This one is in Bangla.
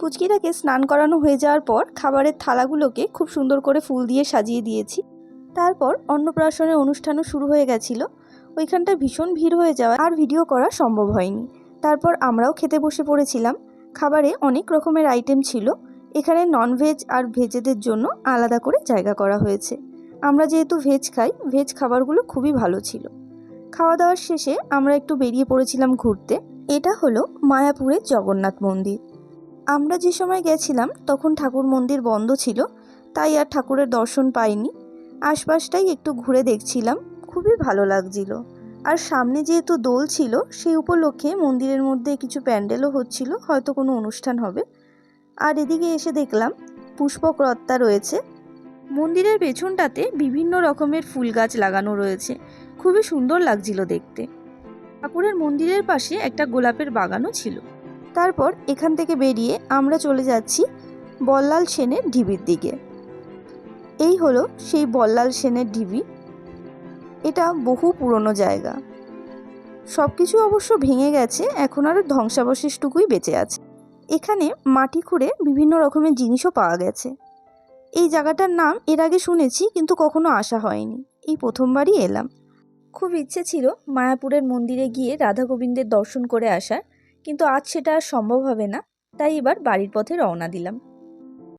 পুচকিটাকে স্নান করানো হয়ে যাওয়ার পর খাবারের থালাগুলোকে খুব সুন্দর করে ফুল দিয়ে সাজিয়ে দিয়েছি। তারপর অন্নপ্রাশনের অনুষ্ঠানও শুরু হয়ে গেছিলো। ওইখানটা ভীষণ ভিড় হয়ে যাওয়া আর ভিডিও করা সম্ভব হয়নি। তারপর আমরাও খেতে বসে পড়েছিলাম। খাবারে অনেক রকমের আইটেম ছিল। এখানে ননভেজ আর ভেজেদের জন্য আলাদা করে জায়গা করা হয়েছে। আমরা যেহেতু ভেজ খাই, ভেজ খাবারগুলো খুবই ভালো ছিল। খাওয়া দাওয়ার শেষে আমরা একটু বেরিয়ে পড়েছিলাম ঘুরতে। এটা হলো মায়াপুরের জগন্নাথ মন্দির। আমরা যে সময় গেছিলাম তখন ঠাকুর মন্দির বন্ধ ছিল, তাই আর ঠাকুরের দর্শন পাইনি। আশপাশটাই একটু ঘুরে দেখছিলাম, খুবই ভালো লাগছিল। আর সামনে যেহেতু দোল ছিল, সেই উপলক্ষে মন্দিরের মধ্যে কিছু প্যান্ডেলও হচ্ছিল, হয়তো কোনো অনুষ্ঠান হবে। আর এদিকে এসে দেখলাম পুষ্পক্রত্তা রয়েছে। মন্দিরের পেছনটাতে বিভিন্ন রকমের ফুল গাছ লাগানো রয়েছে, খুবই সুন্দর লাগছিল দেখতে। ঠাকুরের মন্দিরের পাশে একটা গোলাপের বাগানও ছিল। তারপর এখান থেকে বেরিয়ে আমরা চলে যাচ্ছি বল্লাল সেনের ঢিবির দিকে। এই হলো সেই বল্লাল সেনের ঢিবি। এটা বহু পুরনো জায়গা। সব কিছু অবশ্য ভেঙে গেছে, এখন আর ধ্বংসাবশেষটুকুই বেঁচে আছে। এখানে মাটি খুঁড়ে বিভিন্ন রকমের জিনিসও পাওয়া গেছে। এই জায়গাটার নাম এর আগে শুনেছি, কিন্তু কখনো আসা হয়নি, এই প্রথমবারই এলাম। খুব ইচ্ছে ছিল মায়াপুরের মন্দিরে গিয়ে রাধা গোবিন্দের দর্শন করে আসার, কিন্তু আজ সেটা আর সম্ভব হবে না। তাই এবার বাড়ির পথে রওনা দিলাম।